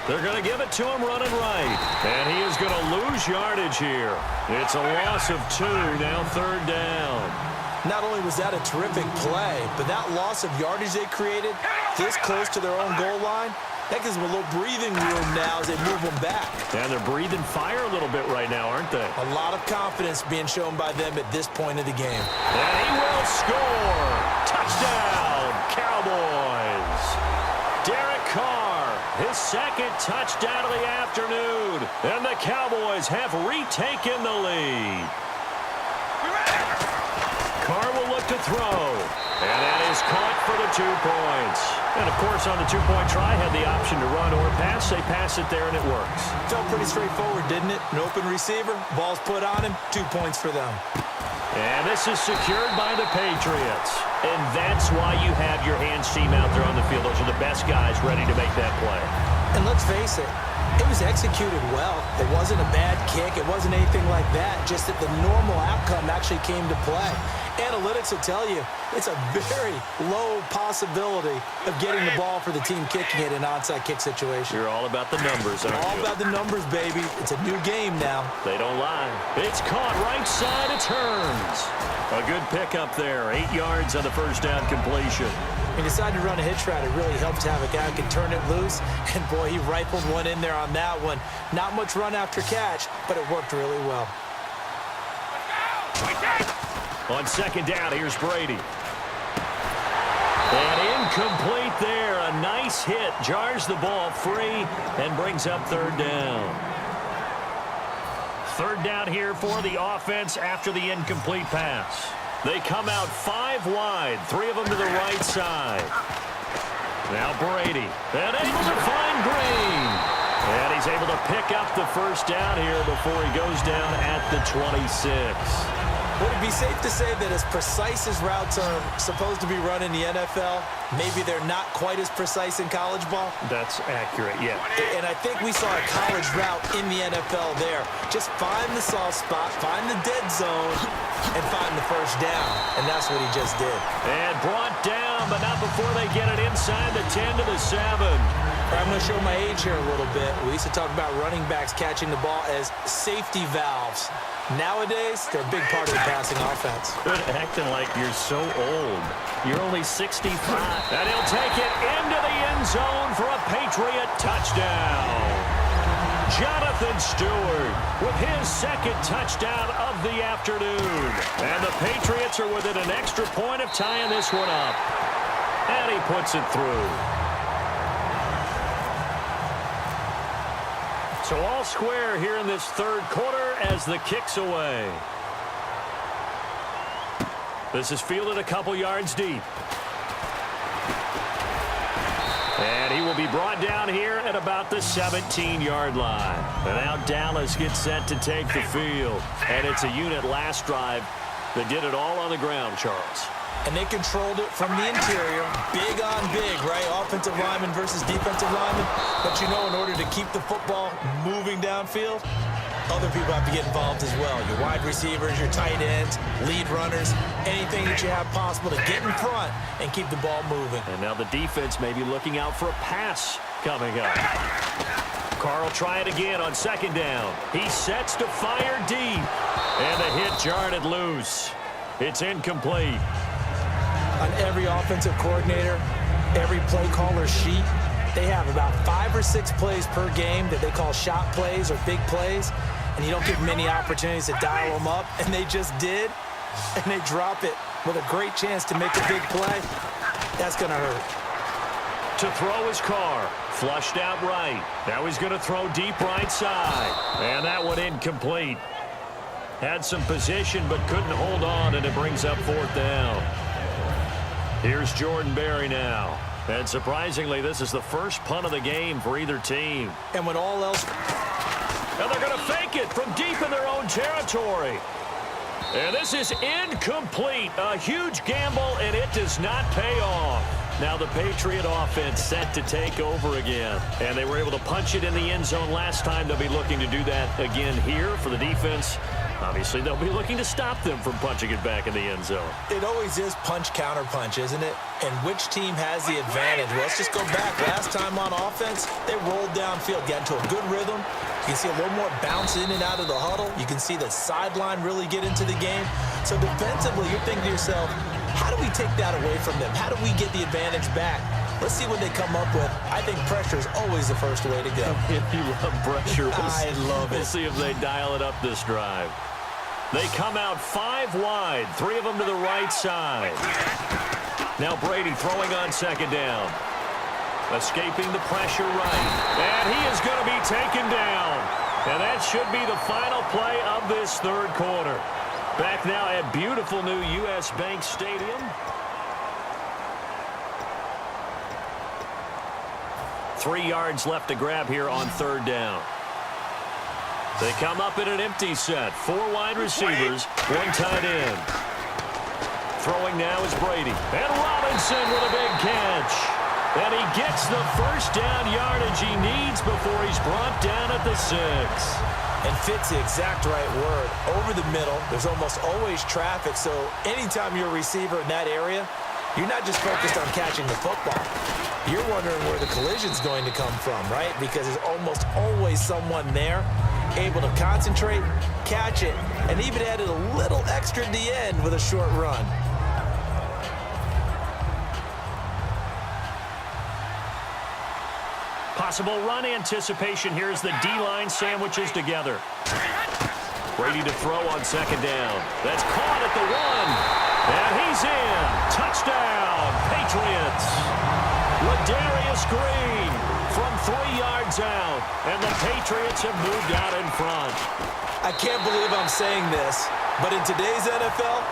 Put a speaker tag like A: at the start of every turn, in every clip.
A: They're going to give it to him running right. And he is going to lose yardage here. It's a loss of 2, now 3rd down.
B: Not only was that a terrific play, but that loss of yardage they created this close to their own goal line, that gives them a little breathing room now as they move them back.
A: And they're breathing fire a little bit right now, aren't they?
B: A lot of confidence being shown by them at this point of the game.
A: And he will score. Touchdown, Cowboys. Derek Carr, his 2nd touchdown of the afternoon. And the Cowboys have retaken the lead. Carr will look to throw. And that is caught for the 2 points. And, of course, on the 2-point try, had the option to run or pass. They pass it there, and it works.
B: Felt pretty straightforward, didn't it? An open receiver, ball's put on him, 2 points for them.
A: And this is secured by the Patriots. And that's why you have your hands team out there on the field. Those are the best guys ready to make that play.
B: And let's face it, it was executed well. It wasn't a bad kick. It wasn't anything like that. Just that the normal outcome actually came to play. Analytics will tell you it's a very low possibility of getting the ball for the team kicking it in an onside kick situation.
A: You're all about the numbers, aren't you?
B: All about the numbers, baby. It's a new game now.
A: They don't lie. It's caught right side. It turns. A good pickup there. 8 yards on the 1st down completion.
B: He decided to run a hitch route. It really helps to have a guy who can turn it loose. And, boy, he rifled one in there on that one. Not much run after catch, but it worked really well.
A: On 2nd down, here's Brady. And incomplete there. A nice hit. Jars the ball free and brings up 3rd down. 3rd down here for the offense after the incomplete pass. They come out 5 wide, 3 of them to the right side. Now Brady, and able to find Green. And he's able to pick up the 1st down here before he goes down at the 26.
B: Would it be safe to say that as precise as routes are supposed to be run in the NFL, maybe they're not quite as precise in college ball?
A: That's accurate, yeah.
B: And I think we saw a college route in the NFL there. Just find the soft spot, find the dead zone, and find the 1st down. And that's what he just did.
A: And brought down, but not before they get it inside the 10 to the 7.
B: I'm going to show my age here a little bit. We used to talk about running backs catching the ball as safety valves. Nowadays, they're a big part of the passing offense.
A: Quit acting like you're so old. You're only 65. And he'll take it into the end zone for a Patriot touchdown. Jonathan Stewart with his 2nd touchdown of the afternoon. And the Patriots are within an extra point of tying this one up. And he puts it through. So all square here in this 3rd quarter as the kick's away. This is fielded a couple yards deep. And he will be brought down here at about the 17-yard line. And now Dallas gets set to take the field. And it's a unit last drive that did it all on the ground, Charles.
B: And they controlled it from the interior. Big on big, right? Offensive lineman versus defensive lineman. But you know, in order to keep the football moving downfield, other people have to get involved as well. Your wide receivers, your tight ends, lead runners, anything that you have possible to get in front and keep the ball moving.
A: And now the defense may be looking out for a pass coming up. Carr will try it again on 2nd down. He sets to fire deep. And the hit jarred it loose. It's incomplete.
B: On every offensive coordinator, every play caller sheet, they have about 5 or 6 plays per game that they call shot plays or big plays, and you don't give many opportunities to dial them up, and they just did, and they drop it with a great chance to make a big play. That's going to hurt.
A: To throw his Carr, flushed out right. Now he's going to throw deep right side, and that one incomplete. Had some position but couldn't hold on, and it brings up 4th down. Here's Jordan Berry now. And surprisingly, this is the first punt of the game for either team.
B: And when all else...
A: And they're going to fake it from deep in their own territory. And this is incomplete. A huge gamble, and it does not pay off. Now the Patriot offense set to take over again. And they were able to punch it in the end zone last time. They'll be looking to do that again here for the defense. Obviously, they'll be looking to stop them from punching it back in the end zone.
B: It always is punch-counter-punch, isn't it? And which team has the advantage? Well, let's just go back. Last time on offense, they rolled downfield, got into a good rhythm. You can see a little more bounce in and out of the huddle. You can see the sideline really get into the game. So defensively, you're thinking to yourself, how do we take that away from them? How do we get the advantage back? Let's see what they come up with. I think pressure is always the first way to go.
A: If you love pressure,
B: I love it.
A: We'll see if they dial it up this drive. They come out 5 wide, 3 of them to the right side. Now Brady throwing on second down. Escaping the pressure right. And he is going to be taken down. And that should be the final play of this third quarter. Back now at beautiful new U.S. Bank Stadium. 3 yards left to grab here on third down. They come up in an empty set. 4 wide receivers, 1 tight end. Throwing now is Brady. And Robinson with a big catch. And he gets the first down yardage he needs before he's brought down at the 6.
B: And fits the exact right word. Over the middle, there's almost always traffic, so anytime you're a receiver in that area, you're not just focused on catching the football. You're wondering where the collision's going to come from, right? Because there's almost always someone there able to concentrate, catch it, and even added a little extra at the end with a short run.
A: Possible run anticipation here as the D-line sandwiches together. Brady to throw on second down. That's caught at the 1. And he's in. Touchdown, Patriots. Ladarius Green from 3 yards out. And the Patriots have moved out in front.
B: I can't believe I'm saying this, but in today's NFL,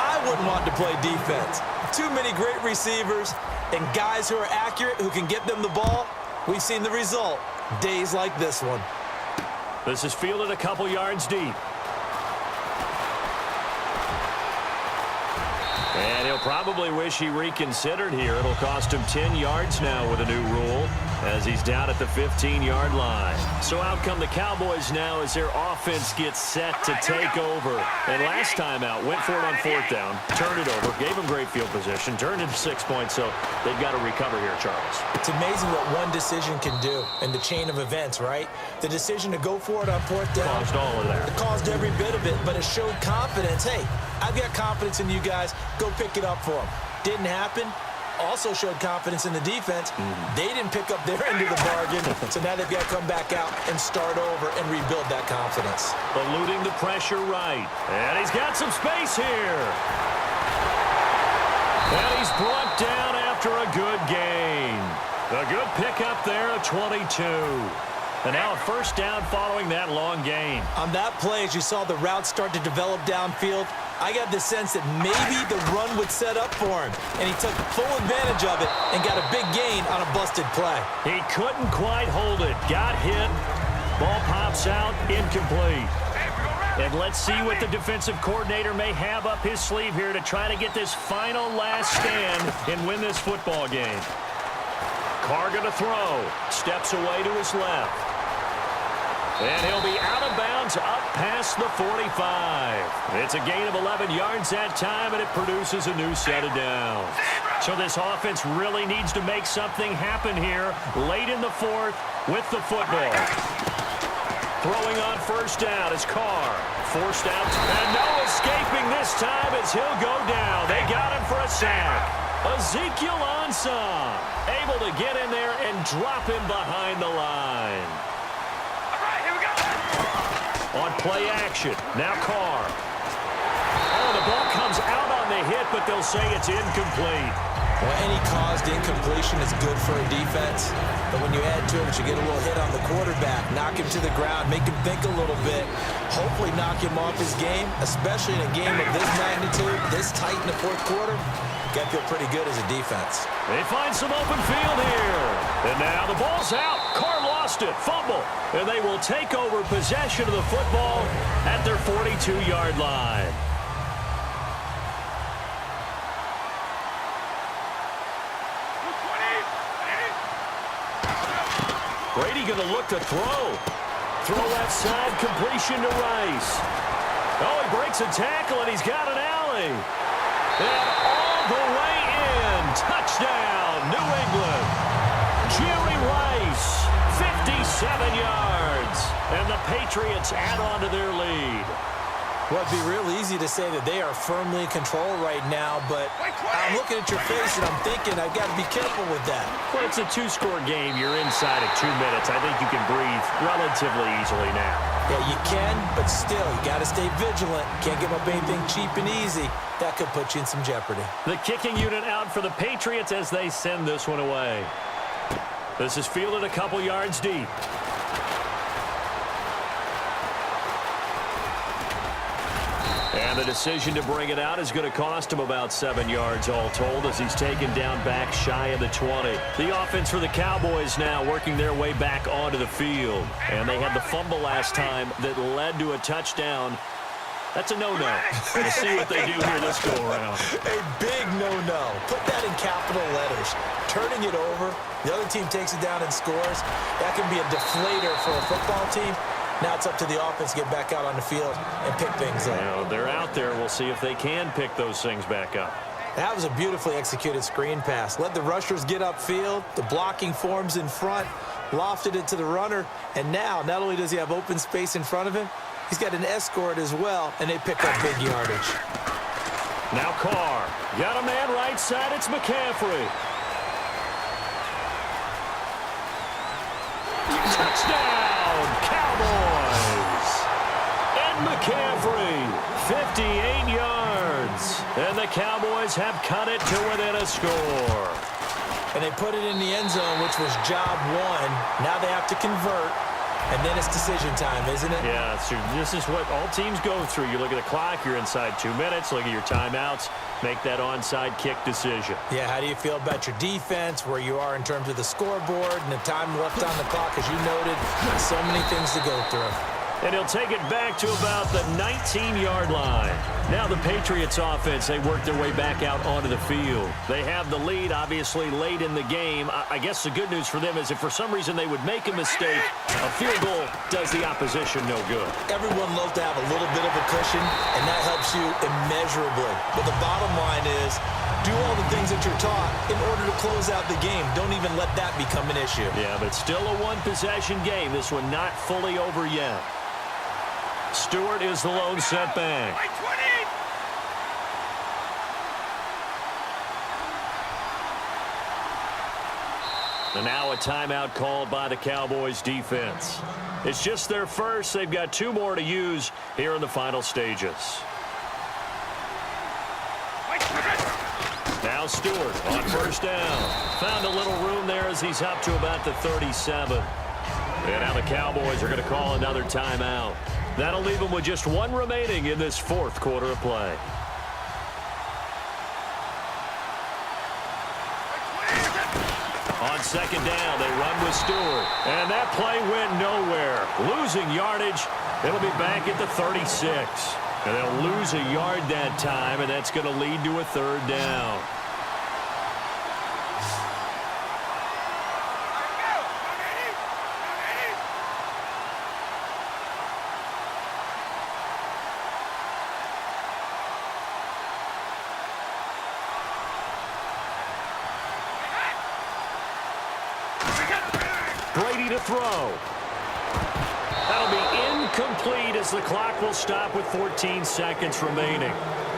B: I wouldn't want to play defense. Too many great receivers and guys who are accurate, who can get them the ball. We've seen the result, days like this one.
A: This is fielded a couple yards deep. And he'll probably wish he reconsidered here. It'll cost him 10 yards now with a new rule as he's down at the 15-yard line. So out come the Cowboys now as their offense gets set to take over. And last time out, went for it on 4th down, turned it over, gave him great field position, turned it to 6 points, so they've got to recover here, Charles.
B: It's amazing what one decision can do in the chain of events, right? The decision to go for it on 4th down.
A: Caused all of that.
B: It caused every bit of it, but it showed confidence. Hey, I've got confidence in you guys. Go pick it up for them. Didn't happen. Also showed confidence in the defense. They didn't pick up their end of the bargain, so now they've got to come back out and start over and rebuild that confidence.
A: Eluding the pressure right. And he's got some space here. And he's brought down after a good gain. A good pickup there, a 22. And now a first down following that long gain.
B: On that play, as you saw the route start to develop downfield, I got the sense that maybe the run would set up for him. And he took full advantage of it and got a big gain on a busted play.
A: He couldn't quite hold it. Got hit. Ball pops out, incomplete. And let's see what the defensive coordinator may have up his sleeve here to try to get this final last stand and win this football game. Carr going to throw. Steps away to his left. And he'll be out of bounds up past the 45. It's a gain of 11 yards that time, and it produces a new set of downs. So this offense really needs to make something happen here late in the 4th with the football. Throwing on first down is Carr. Forced out. And no escaping this time as he'll go down. They got him for a sack. Ezekiel Ansah able to get in there and drop him behind the line. On play action, now Carr. Oh, the ball comes out on the hit, but they'll say it's incomplete.
B: Well, any caused incompletion is good for a defense. But when you add to it, you get a little hit on the quarterback, knock him to the ground, make him think a little bit, hopefully knock him off his game, especially in a game of this magnitude, this tight in the 4th quarter. Got to feel pretty good as a defense.
A: They find some open field here. And now the ball's out. Carr lost it. Fumble. And they will take over possession of the football at their 42-yard line. Brady going to look to throw. Throw left side, completion to Rice. Oh, he breaks a tackle, and he's got an alley. And all the way in. Touchdown, New England. Jerry Rice, 57 yards. And the Patriots add on to their lead.
B: Well, it'd be real easy to say that they are firmly in control right now, but I'm looking at your face and I'm thinking I've got to be careful with that.
A: Well, it's a two-score game. You're inside of 2 minutes. I think you can breathe relatively easily now.
B: Yeah, you can, but still, you got to stay vigilant. Can't give up anything cheap and easy. That could put you in some jeopardy.
A: The kicking unit out for the Patriots as they send this one away. This is fielded a couple yards deep. And the decision to bring it out is going to cost him about 7 yards all told as he's taken down back shy of the 20. The offense for the Cowboys now working their way back onto the field. And they had the fumble last time that led to a touchdown. That's a no-no. We'll see what they do here this go-around.
B: A big no-no. Put that in capital letters. Turning it over, the other team takes it down and scores. That can be a deflator for a football team. Now it's up to the offense to get back out on the field and pick things up.
A: You know, they're out there. We'll see if they can pick those things back up.
B: That was a beautifully executed screen pass. Let the rushers get upfield. The blocking forms in front. Lofted it to the runner. And now, not only does he have open space in front of him, he's got an escort as well, and they pick up big yardage.
A: Now Carr. Got a man right side. It's McCaffrey. Touchdown, Cowboys. And McCaffrey, 58 yards. And the Cowboys have cut it to within a score.
B: And they put it in the end zone, which was job one. Now they have to convert. And then it's decision time, isn't it?
A: Yeah, so this is what all teams go through. You look at the clock, you're inside 2 minutes. Look at your timeouts. Make that onside kick decision.
B: Yeah, how do you feel about your defense, where you are in terms of the scoreboard, and the time left on the clock, as you noted? So many things to go through.
A: And he'll take it back to about the 19-yard line. Now the Patriots offense, they work their way back out onto the field. They have the lead, obviously, late in the game. I guess the good news for them is if for some reason they would make a mistake, a field goal does the opposition no good.
B: Everyone loves to have a little bit of a cushion, and that helps you immeasurably. But the bottom line is, do all the things that you're taught in order to close out the game. Don't even let that become an issue.
A: Yeah, but still a one-possession game. This one not fully over yet. Stewart is the lone setback. And now a timeout called by the Cowboys defense. It's just their first. They've got 2 more to use here in the final stages. Now Stewart on first down. Found a little room there as he's up to about the 37. And now the Cowboys are going to call another timeout. That'll leave them with just 1 remaining in this 4th quarter of play. On second down, they run with Stewart. And that play went nowhere. Losing yardage. It'll be back at the 36. And they'll lose a yard that time, and that's going to lead to a 3rd down. Brady to throw. That'll be incomplete as the clock will stop with 14 seconds remaining.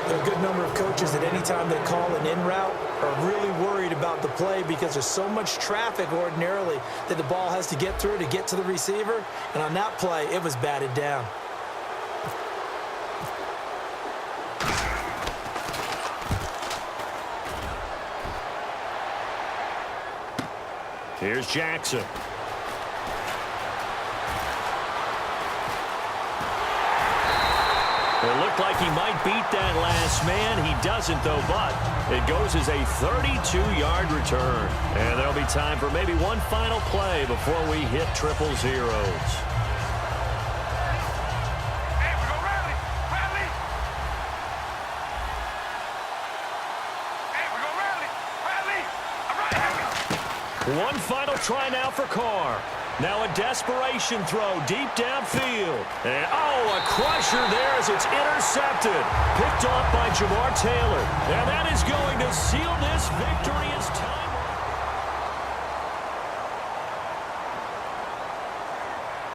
B: There are a good number of coaches that any time they call an in route are really worried about the play because there's so much traffic ordinarily that the ball has to get through to get to the receiver. And on that play, it was batted down.
A: Here's Jackson. It looked like he might beat that last man. He doesn't, though, but it goes as a 32-yard return. And there'll be time for maybe one final play before we hit triple zeros. One final try now for Carr. Now a desperation throw deep downfield. And, a crusher there as it's intercepted. Picked off by Jamar Taylor. And that is going to seal this victory as time.